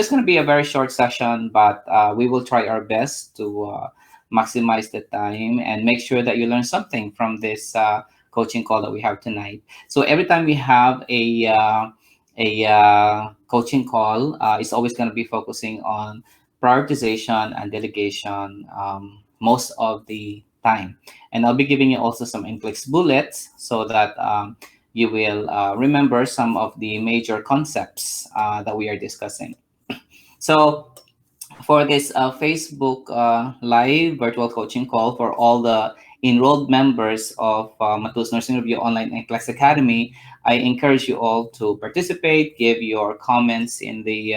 just going to be a very short session, but we will try our best to maximize the time and make sure that you learn something from this coaching call that we have tonight. So every time we have a coaching call, it's always going to be focusing on prioritization and delegation most of the time. And I'll be giving you also some Nclex bullets so that you will remember some of the major concepts that we are discussing. So for this Facebook live virtual coaching call for all the enrolled members of Matus Nursing Review Online NCLEX Academy, I encourage you all to participate, give your comments in the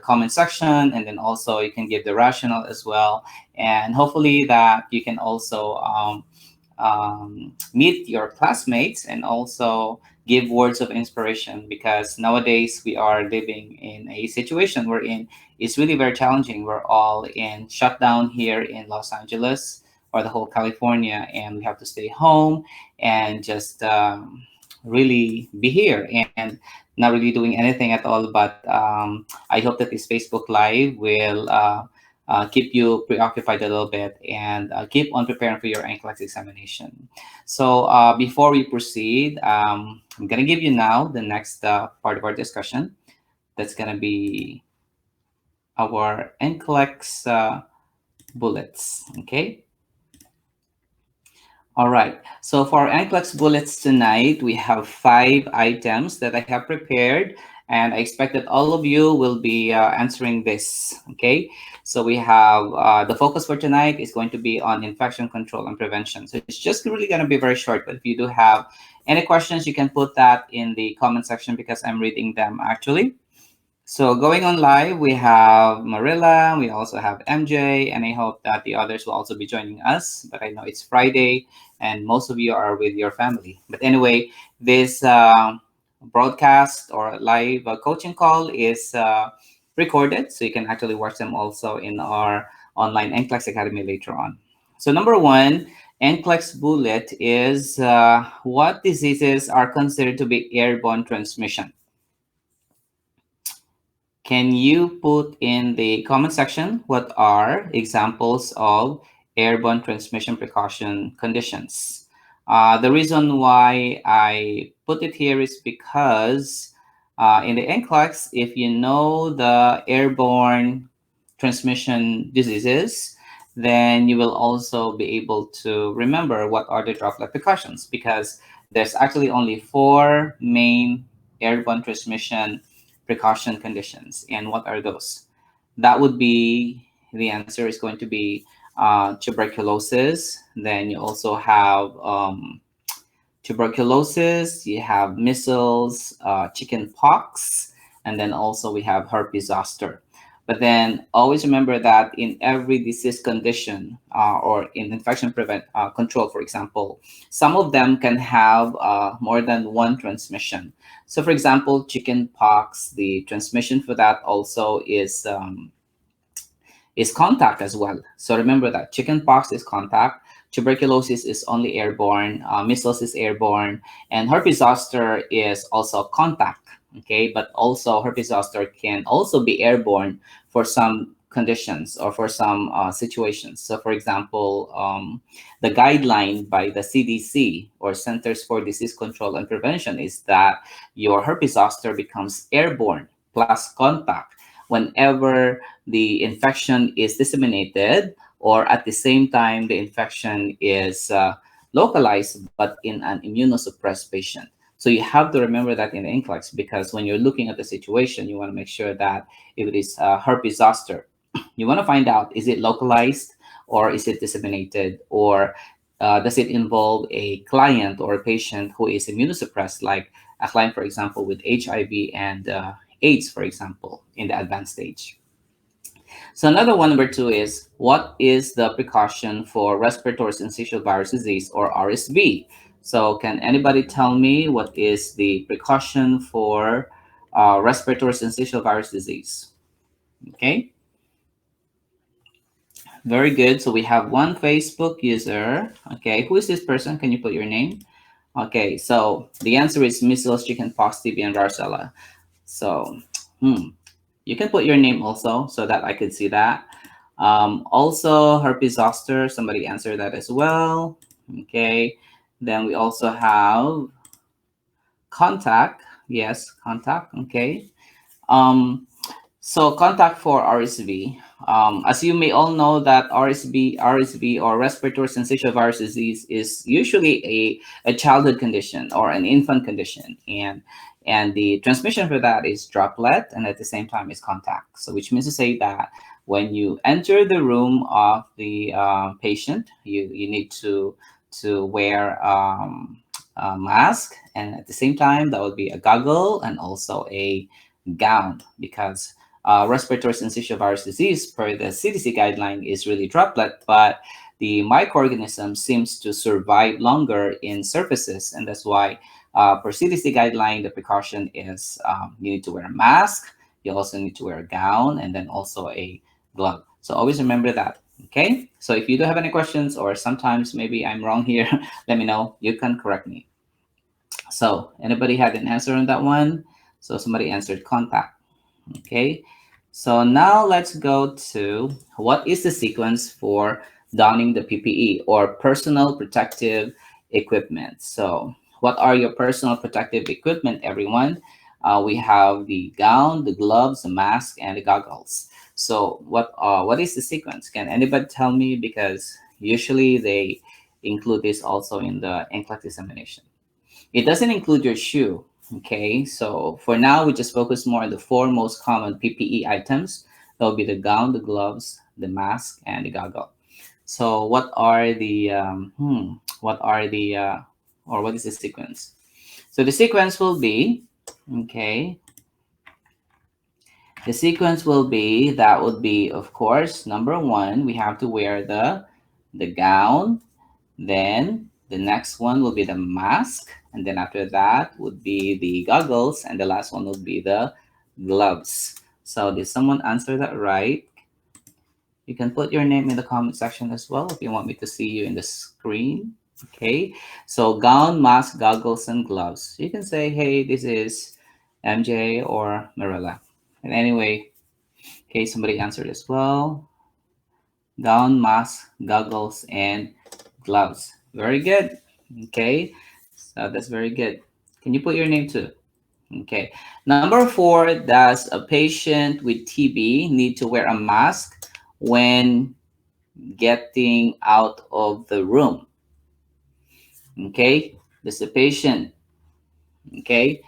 comment section, and then also you can give the rationale as well. And hopefully that you can also meet your classmates and also give words of inspiration, because nowadays we are living in a situation wherein it's really very challenging. We're all in shutdown here in Los Angeles or the whole California, and we have to stay home and just really be here and not really doing anything at all. But I hope that this Facebook Live will keep you preoccupied a little bit and keep on preparing for your NCLEX examination. So before we proceed, I'm going to give you now the next part of our discussion. That's going to be our NCLEX bullets, okay? All right, so for our NCLEX bullets tonight, we have 5 items that I have prepared, and I expect that all of you will be answering this, okay? So we have the focus for tonight is going to be on infection control and prevention. So it's just really going to be very short, but if you do have any questions, you can put that in the comment section because I'm reading them actually. So going on live, we have Marilla, we also have MJ, and I hope that the others will also be joining us. But I know it's Friday and most of you are with your family. But anyway, this broadcast or live coaching call is recorded, so you can actually watch them also in our online NCLEX Academy later on. So number 1, NCLEX bullet is what diseases are considered to be airborne transmission? Can you put in the comment section what are examples of airborne transmission precaution conditions? The reason why I put it here is because in the NCLEX, if you know the airborne transmission diseases, then you will also be able to remember what are the droplet precautions, because there's actually only 4 main airborne transmission precaution conditions. And what are those? That would be, the answer is going to be tuberculosis. Then you also have tuberculosis, you have measles, chicken pox, and then also we have herpes zoster. But then always remember that in every disease condition or in infection control, for example, some of them can have more than one transmission. So for example, chicken pox, the transmission for that also is contact as well. So remember that chicken pox is contact, tuberculosis is only airborne, measles is airborne, and herpes zoster is also contact. Okay, but also herpes zoster can also be airborne for some conditions or for some situations. So for example, the guideline by the CDC or Centers for Disease Control and Prevention is that your herpes zoster becomes airborne plus contact whenever the infection is disseminated or at the same time the infection is localized but in an immunosuppressed patient. So you have to remember that in the NCLEX, because when you're looking at the situation, you want to make sure that if it is herpes zoster, you want to find out, is it localized or is it disseminated, or does it involve a client or a patient who is immunosuppressed, like a client, for example, with HIV and AIDS, for example, in the advanced stage. So another one, number 2, is what is the precaution for respiratory syncytial virus disease or RSV? So can anybody tell me what is the precaution for respiratory syncytial virus disease? Okay. Very good. So we have one Facebook user. Okay, who is this person? Can you put your name? Okay, so the answer is measles, chickenpox, TB, and varicella. So, You can put your name also so that I could see that. Also, herpes zoster, somebody answered that as well. Okay. Then we also have contact. Yes, contact. Okay. Um, so contact for RSV. As you may all know that RSV or respiratory syncytial virus disease is usually a childhood condition or an infant condition. And the transmission for that is droplet and at the same time is contact. So which means to say that when you enter the room of the patient, you need to wear a mask, and at the same time that would be a goggle and also a gown, because respiratory syncytial virus disease, per the CDC guideline, is really droplet, but the microorganism seems to survive longer in surfaces, and that's why, per CDC guideline, the precaution is you need to wear a mask, you also need to wear a gown, and then also a glove. So always remember that. Okay. So if you do have any questions, or sometimes maybe I'm wrong here, let me know. You can correct me. So anybody had an answer on that one? So somebody answered contact. Okay, so now let's go to what is the sequence for donning the PPE or personal protective equipment. So what are your personal protective equipment, everyone? We have the gown, the gloves, the mask, and the goggles. So what is the sequence? Can anybody tell me? Because usually they include this also in the NCLEX examination. It doesn't include your shoe. Okay, so for now, we just focus more on the four most common PPE items. That will be the gown, the gloves, the mask, and the goggle. So what are the, or what is the sequence? So the sequence will be, okay, the sequence will be, that would be, of course, number one, we have to wear the gown. Then the next one will be the mask. And then after that would be the goggles. And the last one would be the gloves. So did someone answer that right? You can put your name in the comment section as well if you want me to see you in the screen. Okay. So gown, mask, goggles, and gloves. You can say, hey, this is MJ or Marilla. And anyway, okay, somebody answered as well. Gown, mask, goggles, and gloves. Very good. Okay, so that's very good. Can you put your name too? Okay. Number four, does a patient with TB need to wear a mask when getting out of the room? Okay. Does the patient, okay,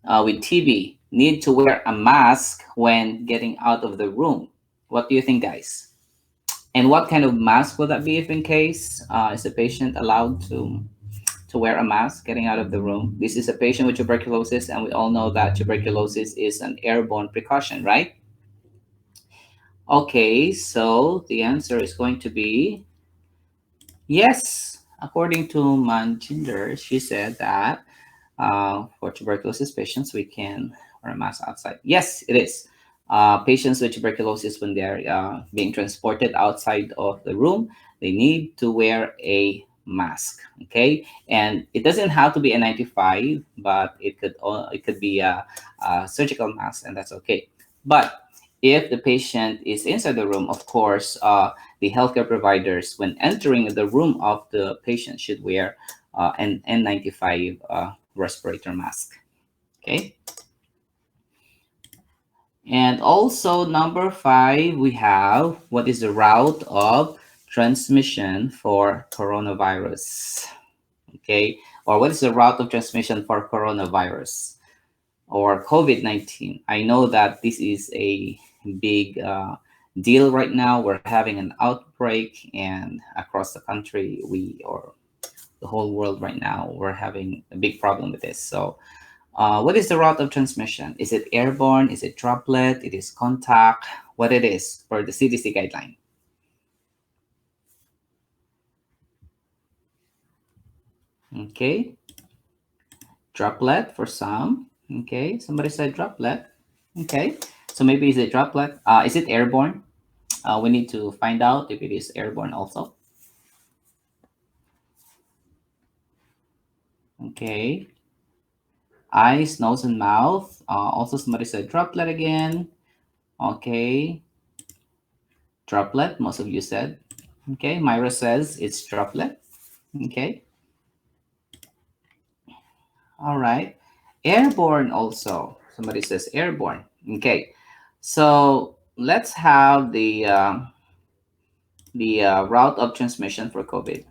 with TB need to wear a mask when getting out of the room? What do you think, guys? And what kind of mask will that be if in case is the patient allowed to wear a mask getting out of the room? This is a patient with tuberculosis, and we all know that tuberculosis is an airborne precaution, right? Okay, so the answer is going to be yes. According to Manjinder, she said that for tuberculosis patients, we can wear a mask outside. Yes, it is. Patients with tuberculosis, when they're being transported outside of the room, they need to wear a mask. Okay, and it doesn't have to be a 95, but it could be a surgical mask, and that's okay. But if the patient is inside the room, of course, the healthcare providers, when entering the room of the patient, should wear an N95 respirator mask. Okay. And also number five, we have what is the route of transmission for coronavirus? Okay. Or what is the route of transmission for coronavirus or COVID-19? I know that this is a big deal right now. We're having an outbreak, and across the country, or the whole world right now, we're having a big problem with this. So what is the route of transmission? Is it airborne? Is it droplet? It is contact? What it is for the CDC guideline? Okay, droplet for some. Okay, somebody said droplet. Okay, so maybe is it droplet? Is it airborne? We need to find out if it is airborne also. Okay, eyes, nose, and mouth. Also, somebody said droplet again. Okay, droplet, most of you said. Okay, Myra says it's droplet. Okay, all right. Airborne also. Somebody says airborne. Okay, so let's have the route of transmission for COVID.